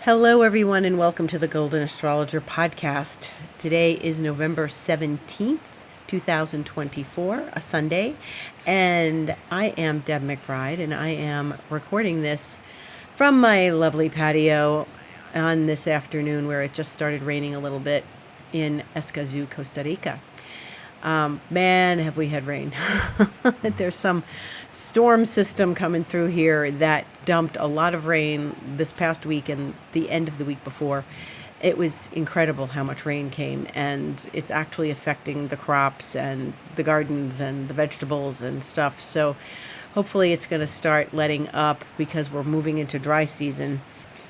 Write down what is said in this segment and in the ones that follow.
Hello, everyone, and welcome to the Golden Astrologer Podcast. Today is November 17th, 2024, a Sunday, and I am Deb McBride, and I am recording this from my lovely patio on this afternoon where it just started raining a little bit in Escazú, Costa Rica. Man, have we had rain. There's some storm system coming through here that dumped a lot of rain this past week and the end of the week before. It was incredible how much rain came, and it's actually affecting the crops and the gardens and the vegetables and stuff. So hopefully it's going to start letting up because we're moving into dry season.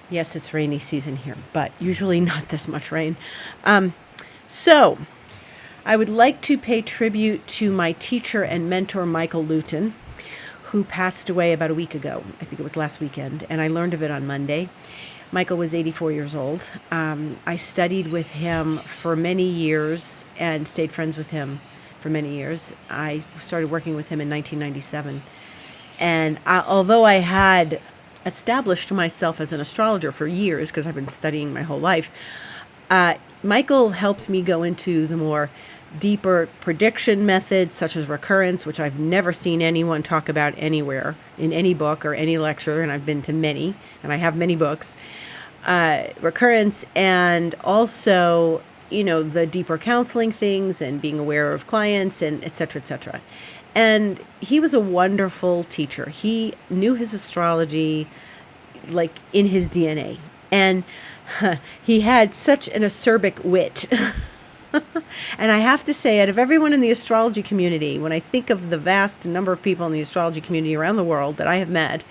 Yes, it's rainy season here, but usually not this much rain. So I would like to pay tribute to my teacher and mentor, Michael Luton, who passed away about a week ago. I think it was last weekend, and I learned of it on Monday. Michael was 84 years old. I studied with him for many years and stayed friends with him for many years. I started working with him in 1997. And although I had established myself as an astrologer for years, because I've been studying my whole life, Michael helped me go into the more deeper prediction methods such as recurrence, which I've never seen anyone talk about anywhere in any book or any lecture, and I've been to many, and I have many books. Recurrence, and also, the deeper counseling things and being aware of clients and et cetera, et cetera. And he was a wonderful teacher. He knew his astrology like in his DNA. And he had such an acerbic wit. And I have to say, out of everyone in the astrology community, when I think of the vast number of people in the astrology community around the world that I have met,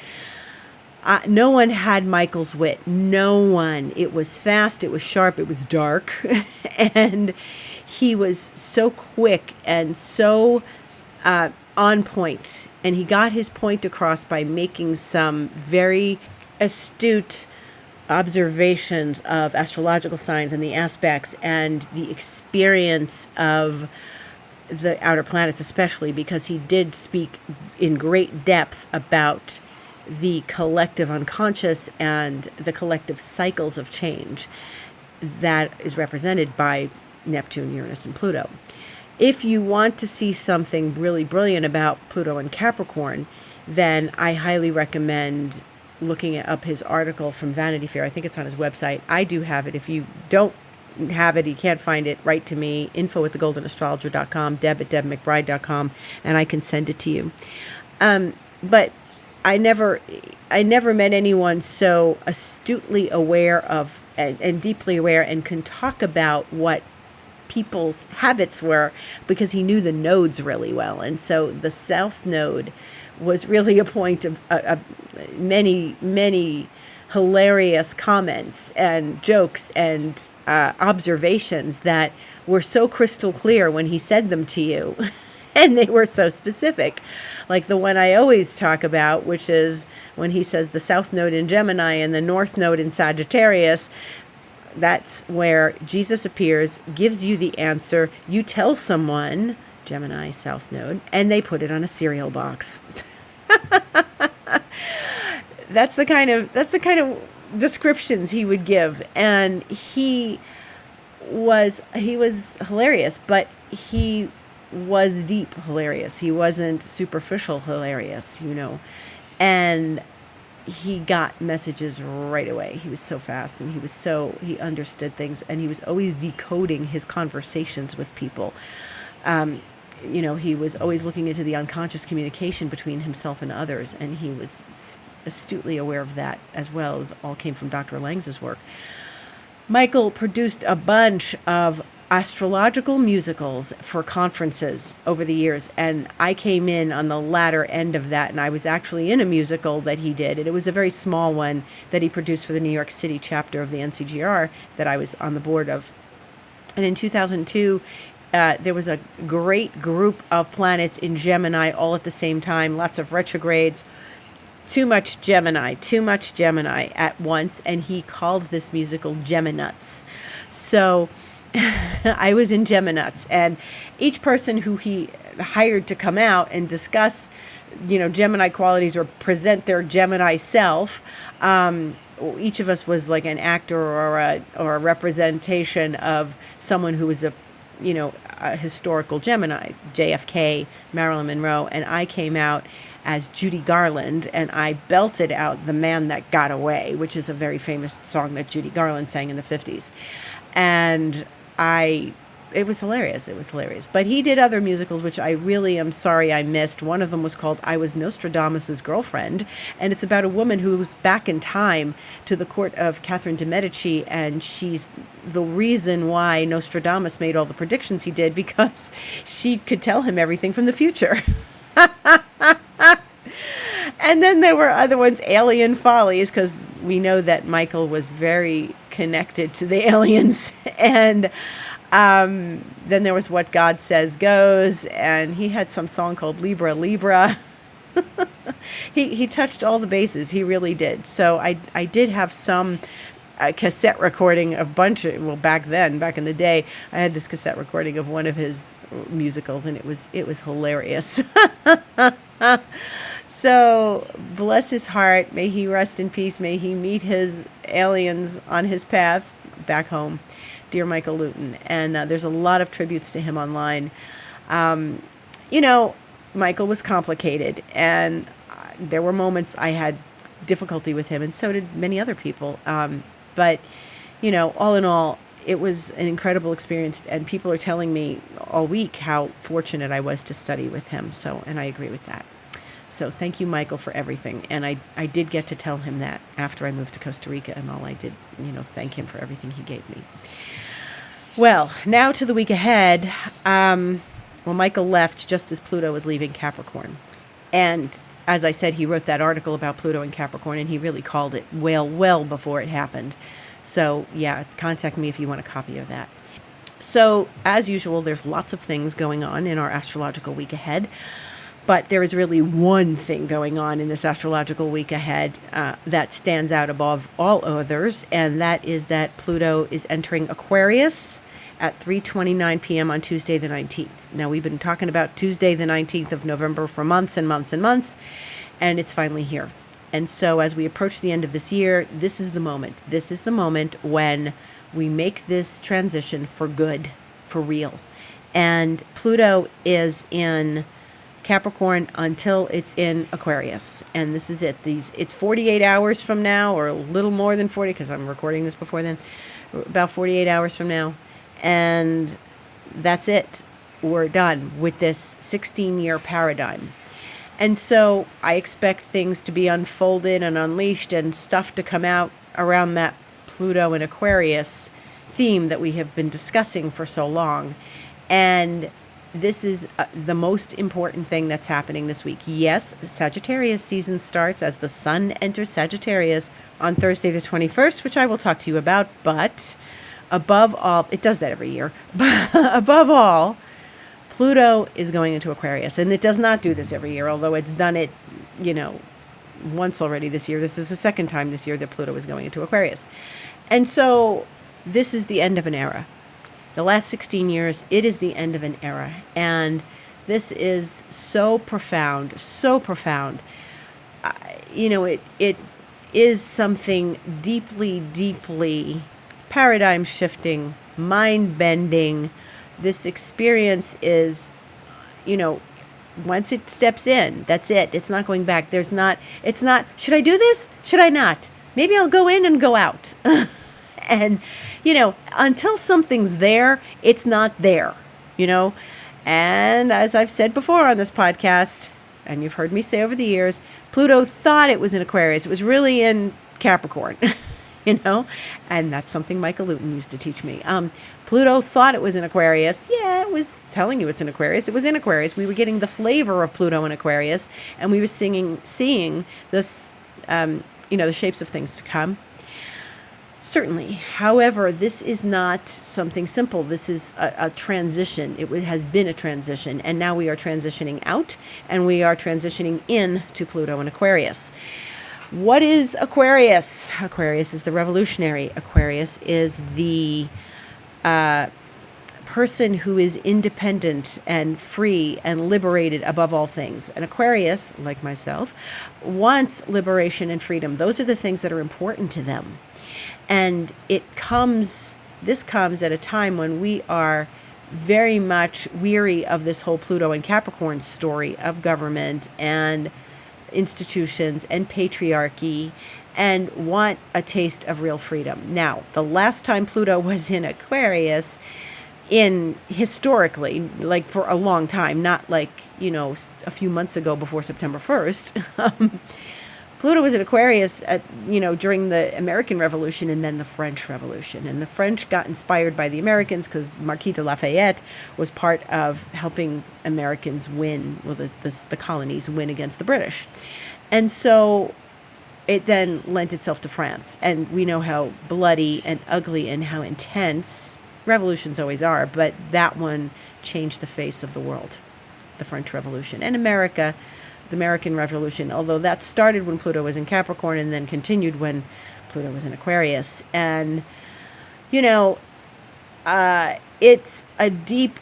no one had Michael's wit. No one. It was fast, it was sharp, it was dark. And he was so quick and so on point. And he got his point across by making some very astute observations of astrological signs and the aspects and the experience of the outer planets, especially because he did speak in great depth about the collective unconscious and the collective cycles of change that is represented by Neptune, Uranus, and Pluto. If you want to see something really brilliant about Pluto and Capricorn, then I highly recommend looking up his article from Vanity Fair. I think it's on his website. I do have it. If you don't have it, you can't find it, write to me, info@thegoldenastrologer.com, deb@debmcbride.com, and I can send it to you. But I never met anyone so astutely aware of and deeply aware and can talk about what people's habits were, because he knew the nodes really well. And so the South Node was really a point of many, many hilarious comments and jokes and observations that were so crystal clear when he said them to you. And they were so specific. Like the one I always talk about, which is when he says the South Node in Gemini and the North Node in Sagittarius. That's where Jesus appears, gives you the answer. You tell someone, Gemini, South Node, and they put it on a cereal box. That's the kind of descriptions he would give, and he was hilarious, but he was deep hilarious. He wasn't superficial hilarious, and he got messages right away. He was so fast, and he understood things, and he was always decoding his conversations with people. He was always looking into the unconscious communication between himself and others, and he was astutely aware of that, as well as all came from Dr. Langs's work. Michael produced a bunch of astrological musicals for conferences over the years, and I came in on the latter end of that, and I was actually in a musical that he did, and it was a very small one that he produced for the New York City chapter of the NCGR that I was on the board of. And in 2002, there was a great group of planets in Gemini all at the same time, lots of retrogrades, too much Gemini at once, and he called this musical Geminuts. So I was in Geminuts, and each person who he hired to come out and discuss Gemini qualities or present their Gemini self each of us was like an actor or a representation of someone who was a historical Gemini, JFK, Marilyn Monroe, and I came out as Judy Garland, and I belted out The Man That Got Away, which is a very famous song that Judy Garland sang in the 50s. And it was hilarious. It was hilarious. But he did other musicals, which I really am sorry I missed. One of them was called I Was Nostradamus's Girlfriend, and it's about a woman who's back in time to the court of Catherine de' Medici, and she's the reason why Nostradamus made all the predictions he did, because she could tell him everything from the future. And then there were other ones, Alien Follies, because we know that Michael was very connected to the aliens. And then there was What God Says Goes, and he had some song called Libra Libra. He touched all the bases. He really did. So I did have some cassette recording of back in the day, I had this cassette recording of one of his musicals, and it was hilarious. So bless his heart. May he rest in peace. May he meet his aliens on his path back home. Dear Michael Luton. And there's a lot of tributes to him online. Michael was complicated, and there were moments I had difficulty with him, and so did many other people. But all in all, it was an incredible experience, and people are telling me all week how fortunate I was to study with him. And I agree with that. So thank you, Michael, for everything. And I did get to tell him that after I moved to Costa Rica, and all I did, thank him for everything he gave me. Well, now to the week ahead. Michael left just as Pluto was leaving Capricorn. And as I said, he wrote that article about Pluto and Capricorn, and he really called it well before it happened. So, yeah, contact me if you want a copy of that. So, as usual, there's lots of things going on in our astrological week ahead. But there is really one thing going on in this astrological week ahead that stands out above all others, and that is that Pluto is entering Aquarius at 3:29 p.m. on Tuesday the 19th. Now, we've been talking about Tuesday the 19th of November for months and months and months, and it's finally here. And so as we approach the end of this year, this is the moment. This is the moment when we make this transition for good, for real. And Pluto is in Capricorn until it's in Aquarius. And this is it. It's 48 hours from now, or a little more than 40, because I'm recording this before then, about 48 hours from now. And that's it. We're done with this 16-year paradigm. And so I expect things to be unfolded and unleashed and stuff to come out around that Pluto and Aquarius theme that we have been discussing for so long. And this is the most important thing that's happening this week. Yes, Sagittarius season starts as the sun enters Sagittarius on Thursday the 21st, which I will talk to you about. But above all, it does that every year. But above all, Pluto is going into Aquarius. And it does not do this every year, although it's done it, once already this year. This is the second time this year that Pluto is going into Aquarius. And so this is the end of an era. The last 16 years, it is the end of an era. And this is so profound, so profound. It is something deeply, deeply paradigm shifting, mind bending. This experience is, once it steps in, that's it. It's not going back. It's not, should I do this? Should I not? Maybe I'll go in and go out. And, until something's there, it's not there, And as I've said before on this podcast, and you've heard me say over the years, Pluto thought it was in Aquarius. It was really in Capricorn, And that's something Michael Luton used to teach me. Pluto thought it was in Aquarius. Yeah, it was telling you it's in Aquarius. It was in Aquarius. We were getting the flavor of Pluto in Aquarius, and we were seeing this, the shapes of things to come. Certainly. However, this is not something simple. This is a transition. It has been a transition, and now we are transitioning out, and we are transitioning in to Pluto and Aquarius. What is Aquarius? Aquarius is the revolutionary. Aquarius is the person who is independent and free and liberated above all things. An Aquarius, like myself, wants liberation and freedom. Those are the things that are important to them. And this comes at a time when we are very much weary of this whole Pluto and Capricorn story of government and institutions and patriarchy, and want a taste of real freedom. Now, the last time Pluto was in Aquarius, historically, like for a long time, not like, a few months ago before September 1st, Pluto was in Aquarius during the American Revolution and then the French Revolution. And the French got inspired by the Americans because Marquis de Lafayette was part of helping Americans win, the colonies win against the British. And so it then lent itself to France. And we know how bloody and ugly and how intense revolutions always are, but that one changed the face of the world, the French Revolution. And America, the American Revolution, although that started when Pluto was in Capricorn and then continued when Pluto was in Aquarius. And, it's a deep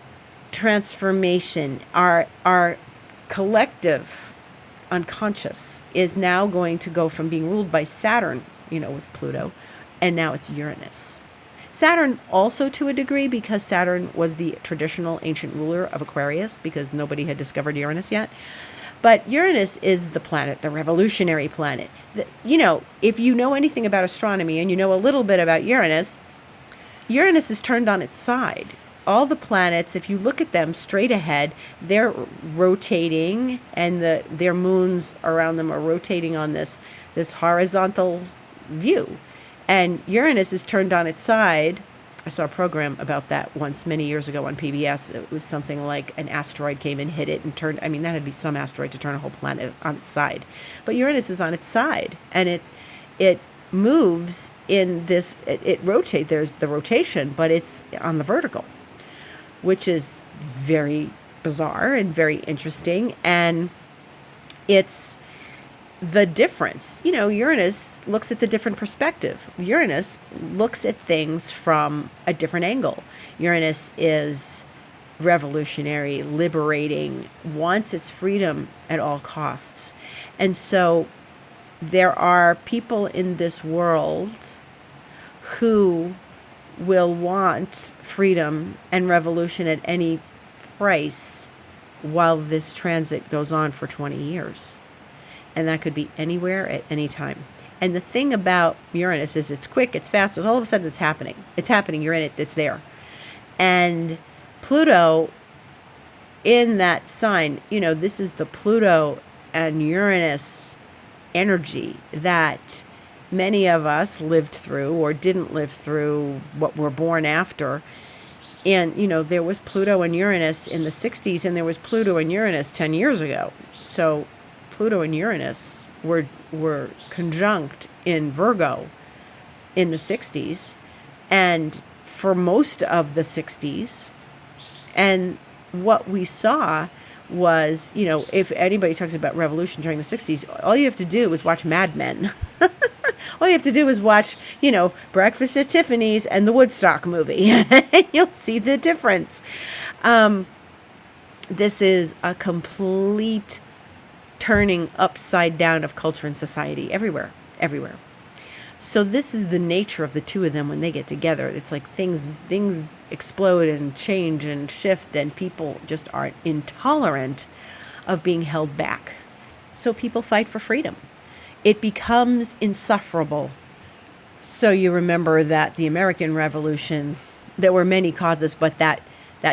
transformation. Our collective unconscious is now going to go from being ruled by Saturn, with Pluto, and now it's Uranus. Saturn also to a degree, because Saturn was the traditional ancient ruler of Aquarius, because nobody had discovered Uranus yet. But Uranus is the planet, the revolutionary planet. If you know anything about astronomy and you know a little bit about Uranus, Uranus is turned on its side. All the planets, if you look at them straight ahead, they're rotating, and their moons around them are rotating on this horizontal view. And Uranus is turned on its side. I saw a program about that once many years ago on PBS. It was something like an asteroid came and hit it and turned, that'd be some asteroid to turn a whole planet on its side. But Uranus is on its side, and it moves in this, it rotates, there's the rotation, but it's on the vertical, which is very bizarre and very interesting. And it's the difference. Uranus looks at the different perspective. Uranus looks at things from a different angle. Uranus is revolutionary, liberating, wants its freedom at all costs. And so there are people in this world who will want freedom and revolution at any price while this transit goes on for 20 years. And that could be anywhere at any time. And the thing about Uranus is it's quick, it's fast, all of a sudden it's happening. It's happening, you're in it, it's there. And Pluto in that sign, this is the Pluto and Uranus energy that many of us lived through or didn't live through, what we're born after. And, there was Pluto and Uranus in the 60s, and there was Pluto and Uranus 10 years ago. So Pluto and Uranus were conjunct in Virgo in the 60s and for most of the 60s. And what we saw was, if anybody talks about revolution during the 60s, all you have to do is watch Mad Men. All you have to do is watch, Breakfast at Tiffany's and the Woodstock movie, and you'll see the difference. This is a complete turning upside down of culture and society everywhere. So this is the nature of the two of them when they get together. It's like things explode and change and shift, and people just are intolerant of being held back. So people fight for freedom. It becomes insufferable. So you remember that the American Revolution, there were many causes, but that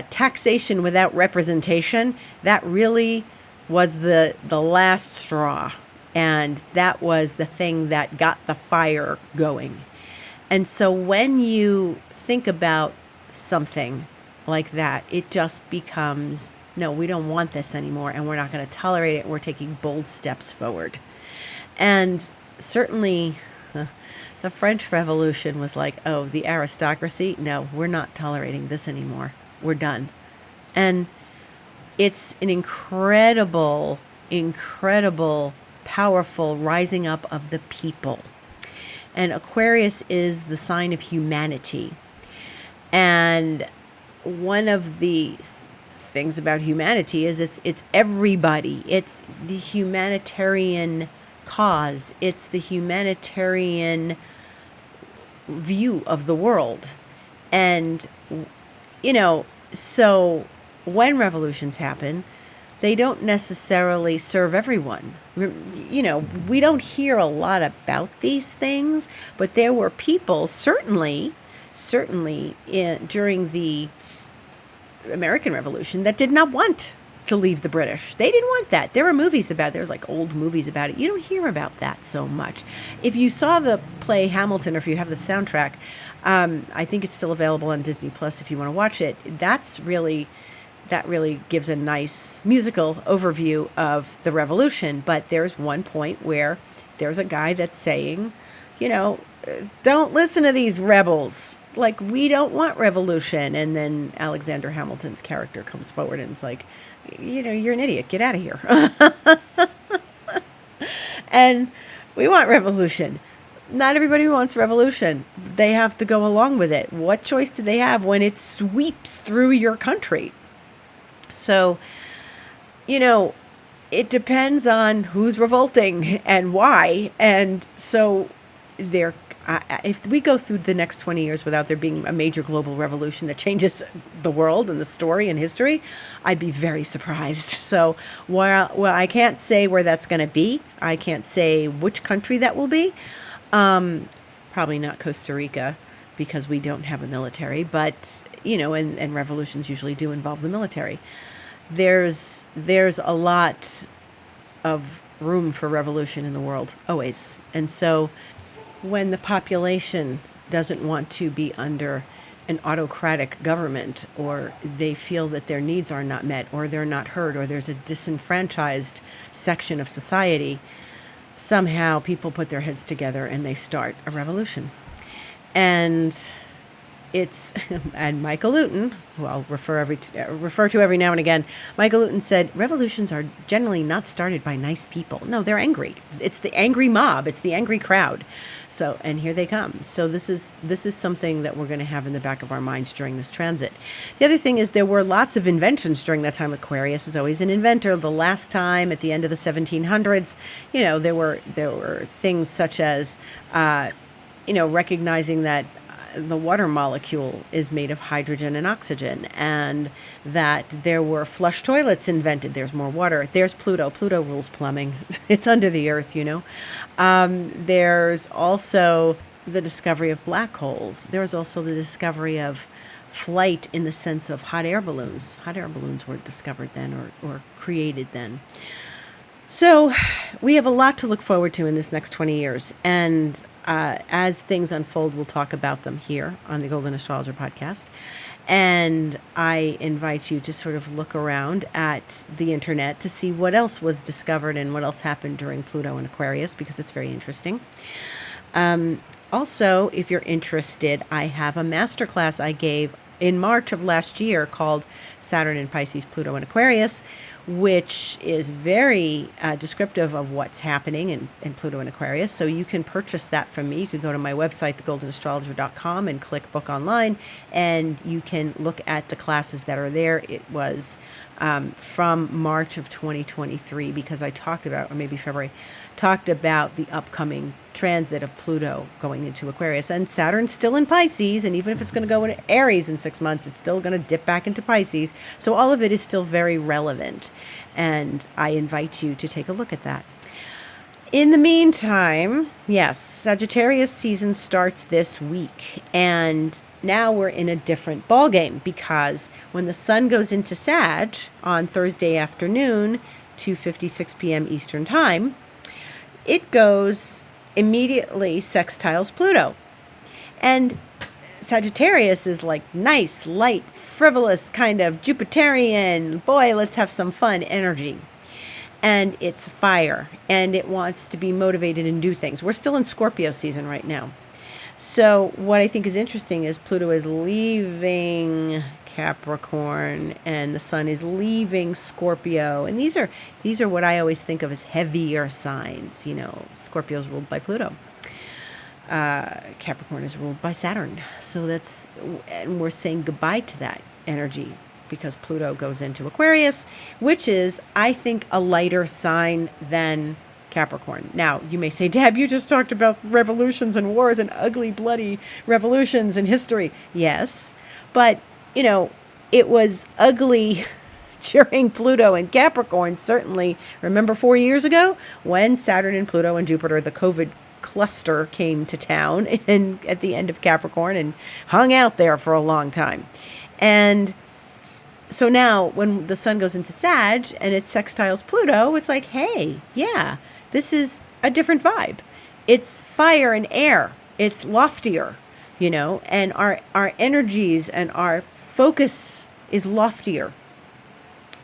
taxation without representation, that really was the last straw. And that was the thing that got the fire going. And so when you think about something like that, it just becomes, no, we don't want this anymore, and we're not going to tolerate it. We're taking bold steps forward. And certainly the French Revolution was like, oh, the aristocracy, no, we're not tolerating this anymore. We're done. And it's an incredible, powerful rising up of the people. And Aquarius is the sign of humanity. And one of the things about humanity is it's everybody. It's the humanitarian cause. It's the humanitarian view of the world. And, so when revolutions happen, they don't necessarily serve everyone. We don't hear a lot about these things, but there were people, certainly during the American Revolution, that did not want to leave the British. They didn't want that. There were movies about it. There's like old movies about it. You don't hear about that so much. If you saw the play Hamilton, or if you have the soundtrack, I think it's still available on Disney Plus if you want to watch it. That really gives a nice musical overview of the revolution. But there's one point where there's a guy that's saying, don't listen to these rebels. Like, we don't want revolution. And then Alexander Hamilton's character comes forward and it's like, you're an idiot. Get out of here. And we want revolution. Not everybody wants revolution. They have to go along with it. What choice do they have when it sweeps through your country? So, it depends on who's revolting and why. And so if we go through the next 20 years without there being a major global revolution that changes the world and the story and history, I'd be very surprised. So while I can't say where that's going to be, I can't say which country that will be. Probably not Costa Rica, because we don't have a military, but, and revolutions usually do involve the military. There's a lot of room for revolution in the world, always. And so when the population doesn't want to be under an autocratic government, or they feel that their needs are not met, or they're not heard, or there's a disenfranchised section of society, somehow people put their heads together and they start a revolution. And and Michael Luton, who I'll refer to every now and again, Michael Luton said, revolutions are generally not started by nice people. No, they're angry. It's the angry mob. It's the angry crowd. So, and here they come. So this is something that we're going to have in the back of our minds during this transit. The other thing is there were lots of inventions during that time. Aquarius is always an inventor. The last time at the end of the 1700s, there were things such as, recognizing that the water molecule is made of hydrogen and oxygen, and that there were flush toilets invented. There's more water. There's Pluto. Pluto rules plumbing. It's under the earth, There's also the discovery of black holes. There's also the discovery of flight in the sense of hot air balloons. Hot air balloons were discovered then, or created then. So we have a lot to look forward to in this next 20 years. And as things unfold, we'll talk about them here on the Golden Astrologer Podcast. And I invite you to sort of look around at the internet to see what else was discovered and what else happened during Pluto and Aquarius, because it's very interesting. Also, if you're interested, I have a masterclass I gave in March of last year called Saturn in Pisces, Pluto and Aquarius, which is very descriptive of what's happening in Pluto and Aquarius. So you can purchase that from me. You can go to my website, thegoldenastrologer.com, and click book online, and you can look at the classes that are there. It was from March of 2023, because I talked about, or maybe February, talked about the upcoming transit of Pluto going into Aquarius, and Saturn's still in Pisces, and even if it's going to go into Aries in 6 months, it's still going to dip back into Pisces. So all of it is still very relevant, and I invite you to take a look at that. In the meantime, yes, Sagittarius season starts this week, and now we're in a different ballgame, because when the sun goes into Sag on Thursday afternoon, 2:56 p.m. Eastern Time, it goes immediately sextiles Pluto. And Sagittarius is like nice, light, frivolous, kind of Jupiterian, boy, let's have some fun energy. And it's fire, and it wants to be motivated and do things. We're still in Scorpio season right now. So what I think is interesting is Pluto is leaving Capricorn and the sun is leaving Scorpio. And these are what I always think of as heavier signs. Scorpio's ruled by Pluto. Capricorn is ruled by Saturn. And we're saying goodbye to that energy because Pluto goes into Aquarius, which is, I think, a lighter sign than Capricorn. Now, you may say, Deb, you just talked about revolutions and wars and ugly, bloody revolutions in history. Yes, but, it was ugly during Pluto and Capricorn, certainly. Remember 4 years ago when Saturn and Pluto and Jupiter, the COVID cluster, came to town and at the end of Capricorn and hung out there for a long time. And so now when the sun goes into Sag and it sextiles Pluto, it's like, hey, yeah, this is a different vibe. It's fire and air. It's loftier, and our energies and our focus is loftier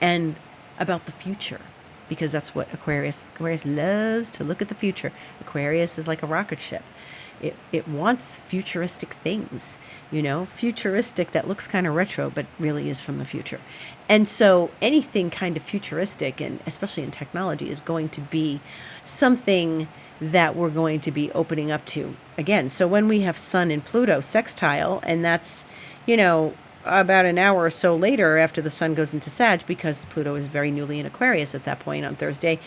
and about the future, because that's what Aquarius loves to look at the future. Aquarius is like a rocket ship. It wants futuristic things, futuristic that looks kind of retro, but really is from the future. And so anything kind of futuristic, and especially in technology, is going to be something that we're going to be opening up to again. So when we have Sun and Pluto sextile, and that's, about an hour or so later after the sun goes into Sag, because Pluto is very newly in Aquarius at that point on Thursday,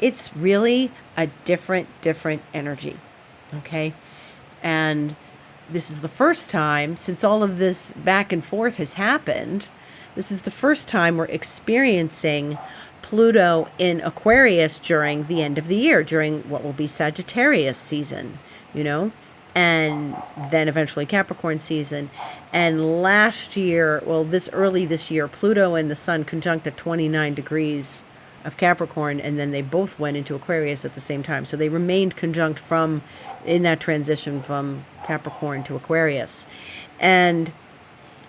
it's really a different energy. Okay. And this is the first time since all of this back and forth has happened. This is the first time we're experiencing Pluto in Aquarius during the end of the year, during what will be Sagittarius season, and then eventually Capricorn season. And last year, early this year, Pluto and the sun conjunct at 29 degrees of Capricorn, and then they both went into Aquarius at the same time. So they remained conjunct in that transition from Capricorn to Aquarius. And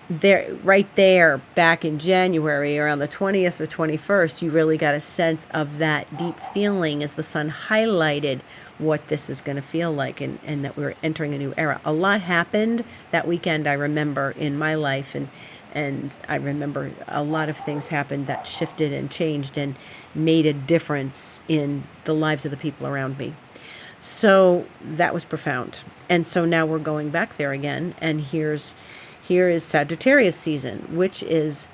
right there, back in January, around the 20th or 21st, you really got a sense of that deep feeling as the sun highlighted what this is going to feel like, and that we're entering a new era. A lot happened that weekend, I remember, in my life, and I remember a lot of things happened that shifted and changed and made a difference in the lives of the people around me. So that was profound. And so now we're going back there again, and here is Sagittarius season, which is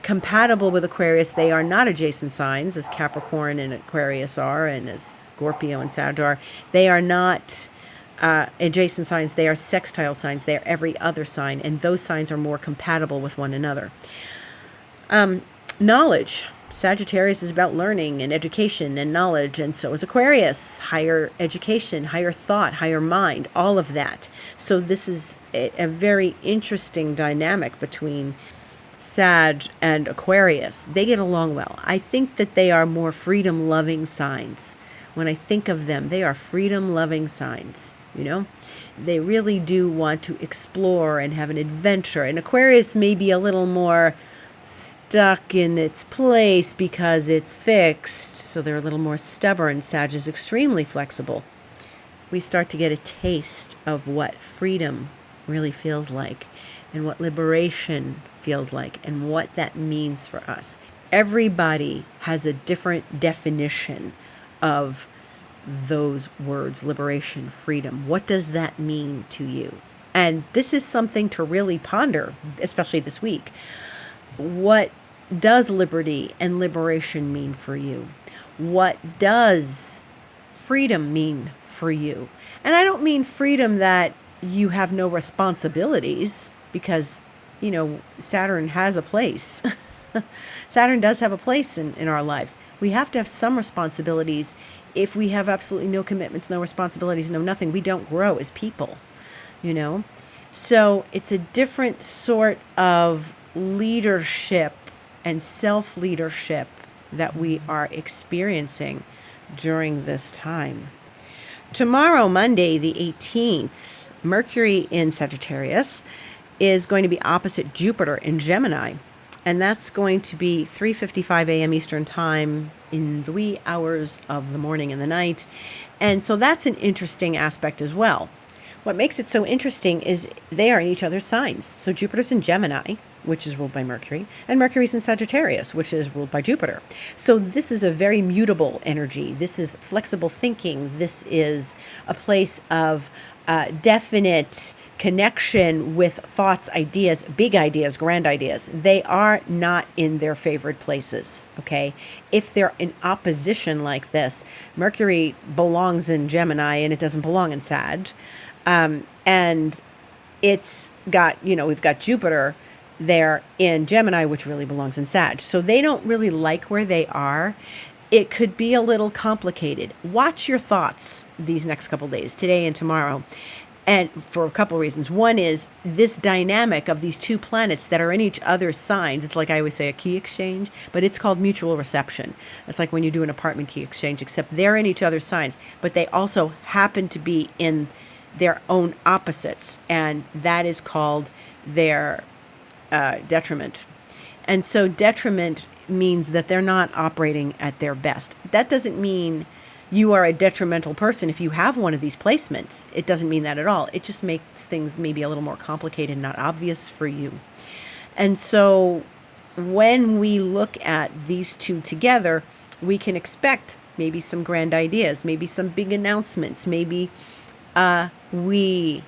compatible with Aquarius. They are not adjacent signs as Capricorn and Aquarius are, and as Scorpio and Sag are. They are not adjacent signs. They are sextile signs. They are every other sign, and those signs are more compatible with one another. Knowledge. Sagittarius is about learning and education and knowledge, and so is Aquarius. Higher education, higher thought, higher mind, all of that. So this is a very interesting dynamic between Sag and Aquarius. They get along well. I think that they are more freedom-loving signs. When I think of them, they are freedom-loving signs, They really do want to explore and have an adventure. And Aquarius may be a little more stuck in its place because it's fixed, so they're a little more stubborn. Sag is extremely flexible. We start to get a taste of what freedom really feels like, and what liberation feels like, and what that means for us. Everybody has a different definition of those words: liberation, freedom. What does that mean to you? And this is something to really ponder, especially this week. What does liberty and liberation mean for you? What does freedom mean for you? And I don't mean freedom that you have no responsibilities, because, Saturn has a place. Saturn does have a place in our lives. We have to have some responsibilities. If we have absolutely no commitments, no responsibilities, no nothing, we don't grow as people, So it's a different sort of leadership and self-leadership that we are experiencing during this time. Tomorrow, Monday, the 18th, Mercury in Sagittarius is going to be opposite Jupiter in Gemini. And that's going to be 3:55 a.m. Eastern Time in the wee hours of the morning and the night. And so that's an interesting aspect as well. What makes it so interesting is they are in each other's signs. So Jupiter's in Gemini, which is ruled by Mercury, and Mercury's in Sagittarius, which is ruled by Jupiter. So this is a very mutable energy. This is flexible thinking. This is a place of definite connection with thoughts, ideas, big ideas, grand ideas. They are not in their favored places, okay? If they're in opposition like this, Mercury belongs in Gemini and it doesn't belong in Sag. And it's got, we've got Jupiter there in Gemini, which really belongs in Sag. So they don't really like where they are. It could be a little complicated. Watch your thoughts these next couple days, today and tomorrow. And for a couple reasons. One is this dynamic of these two planets that are in each other's signs. It's like I always say a key exchange, but it's called mutual reception. It's like when you do an apartment key exchange, except they're in each other's signs, but they also happen to be in their own opposites. And that is called their detriment. And so detriment means that they're not operating at their best. That doesn't mean you are a detrimental person if you have one of these placements. It doesn't mean that at all. It just makes things maybe a little more complicated, not obvious for you. And so when we look at these two together, we can expect maybe some grand ideas, maybe some big announcements, maybe we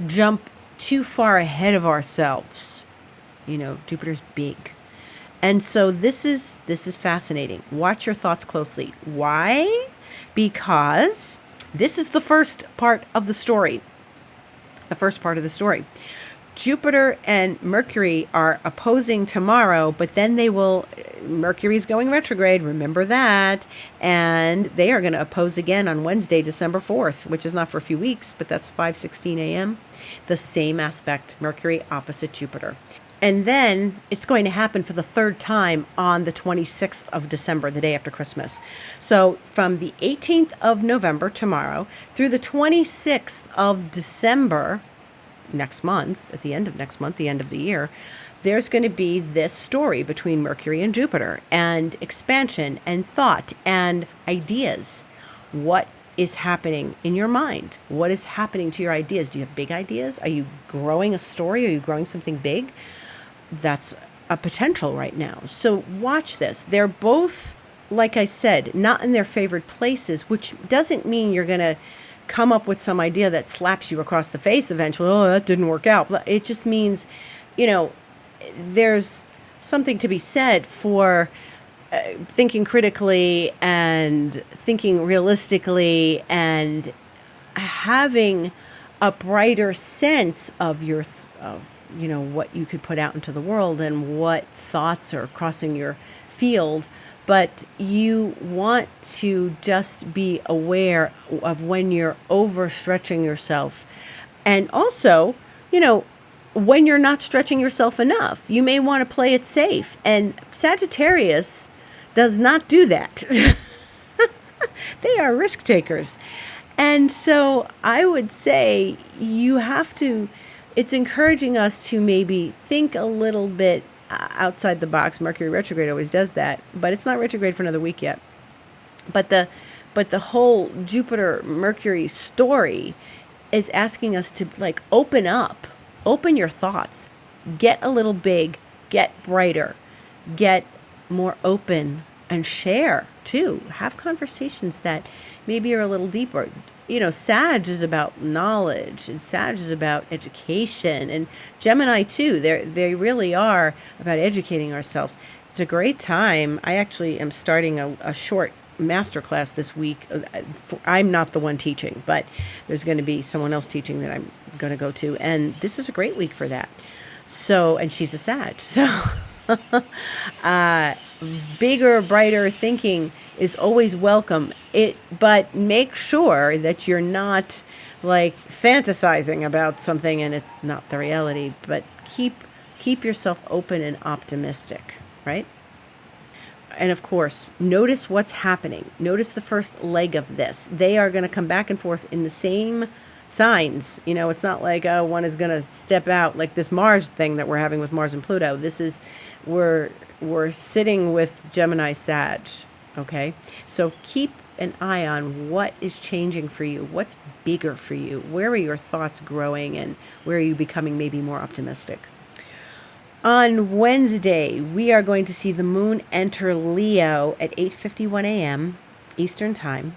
jump too far ahead of ourselves. Jupiter's big. And so this is fascinating. Watch your thoughts closely. Why? Because this is the first part of the story. Jupiter and Mercury are opposing tomorrow, but then Mercury's going retrograde, remember that, and they are going to oppose again on Wednesday, December 4th, which is not for a few weeks, but that's 5:16 a.m. The same aspect, Mercury opposite Jupiter. And then it's going to happen for the third time on the 26th of December, the day after Christmas. So from the 18th of November, tomorrow, through the 26th of December, next month, at the end of next month, the end of the year, there's going to be this story between Mercury and Jupiter, and expansion and thought and ideas. What is happening in your mind? What is happening to your ideas? Do you have big ideas? Are you growing a story? Are you growing something big? That's a potential right now. So watch this. They're both, like I said, not in their favored places, which doesn't mean you're going to come up with some idea that slaps you across the face eventually. Oh, that didn't work out. It just means, there's something to be said for thinking critically and thinking realistically and having a brighter sense of what you could put out into the world and what thoughts are crossing your field. But you want to just be aware of when you're overstretching yourself. And also, when you're not stretching yourself enough, you may want to play it safe. And Sagittarius does not do that. They are risk takers. And so I would say it's encouraging us to maybe think a little bit outside the box. Mercury retrograde always does that, but it's not retrograde for another week yet. But the whole Jupiter Mercury story is asking us to open your thoughts, get a little big, get brighter, get more open, and share too. Have conversations that maybe are a little deeper. Sag is about knowledge, and Sag is about education, and Gemini too. They really are about educating ourselves. It's a great time. I actually am starting a short masterclass this week. I'm not the one teaching, but there's going to be someone else teaching that I'm going to go to, and this is a great week for that. So, and she's a Sag, so bigger, brighter thinking is always welcome. But make sure that you're not fantasizing about something and it's not the reality. But keep yourself open and optimistic, right? And of course, notice what's happening. Notice the first leg of this. They are going to come back and forth in the same signs. It's not like one is going to step out like this Mars thing that we're having with Mars and Pluto. This is we're sitting with Gemini Sag, okay? So keep an eye on what is changing for you, what's bigger for you, where are your thoughts growing, and where are you becoming maybe more optimistic. On Wednesday, we are going to see the moon enter Leo at 8:51 a.m. Eastern Time,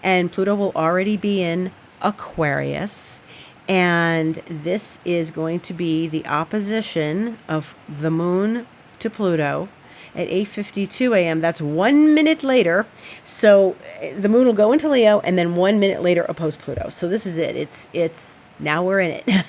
and Pluto will already be in Aquarius. And this is going to be the opposition of the moon to Pluto at 8:52 a.m. That's 1 minute later. So the moon will go into Leo and then 1 minute later oppose Pluto. So this is it. It's now we're in it.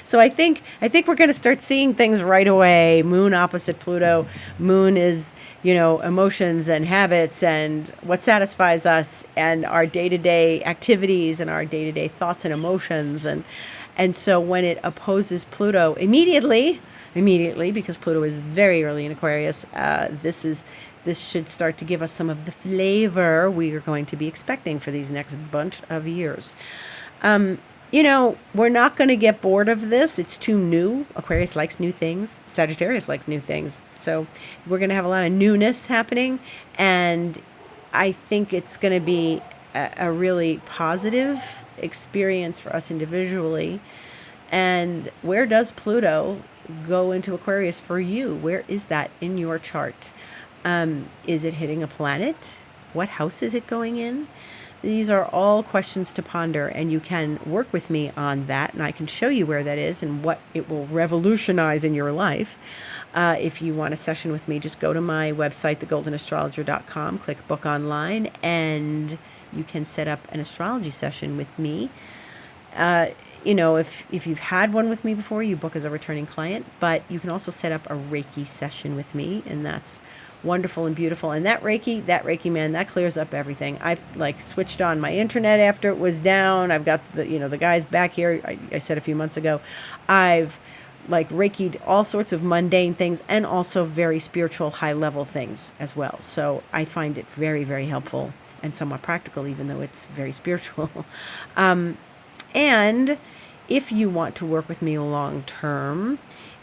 So I think we're going to start seeing things right away. Moon opposite Pluto. Moon is, emotions and habits and what satisfies us and our day-to-day activities and our day-to-day thoughts and emotions. And so when it opposes Pluto immediately, because Pluto is very early in Aquarius, this should start to give us some of the flavor we are going to be expecting for these next bunch of years. We're not going to get bored of this. It's too new. Aquarius likes new things. Sagittarius likes new things. So we're going to have a lot of newness happening. And I think it's going to be a really positive experience for us individually. And where does Pluto go into Aquarius for you? Where is that in your chart? Is it hitting a planet? What house is it going in? These are all questions to ponder, and you can work with me on that, and I can show you where that is and what it will revolutionize in your life. If you want a session with me, just go to my website, thegoldenastrologer.com, click book online, and you can set up an astrology session with me. If you've had one with me before, you book as a returning client, but you can also set up a Reiki session with me, and that's wonderful and beautiful. And that Reiki, man, that clears up everything. I've switched on my internet after it was down. I've got the guys back here. I said a few months ago, I've Reiki'd all sorts of mundane things and also very spiritual, high level things as well. So I find it very, very helpful and somewhat practical, even though it's very spiritual. And if you want to work with me long term,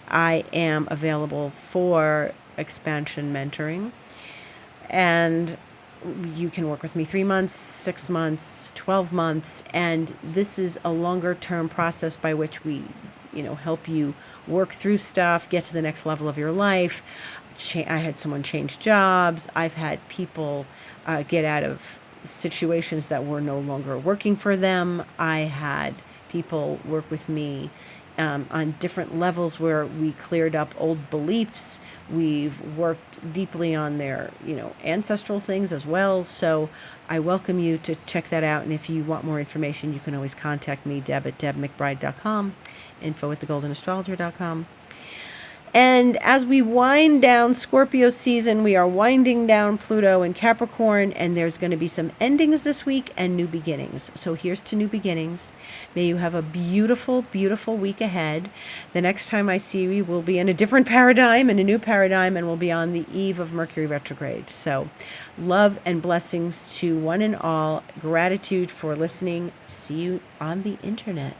I am available for expansion mentoring. And you can work with me 3 months, 6 months, 12 months. And this is a longer term process by which we, help you work through stuff, get to the next level of your life. I had someone change jobs. I've had people get out of situations that were no longer working for them. I had people work with me on different levels where we cleared up old beliefs. We've worked deeply on their, ancestral things as well. So I welcome you to check that out. And if you want more information, you can always contact me, Deb at debmcbride.com, info@thegoldenastrologer.com. And as we wind down Scorpio season, we are winding down Pluto in Capricorn, and there's going to be some endings this week and new beginnings. So here's to new beginnings. May you have a beautiful, beautiful week ahead. The next time I see you, we'll be in a different paradigm, in a new paradigm, and we'll be on the eve of Mercury retrograde. So love and blessings to one and all. Gratitude for listening. See you on the internet.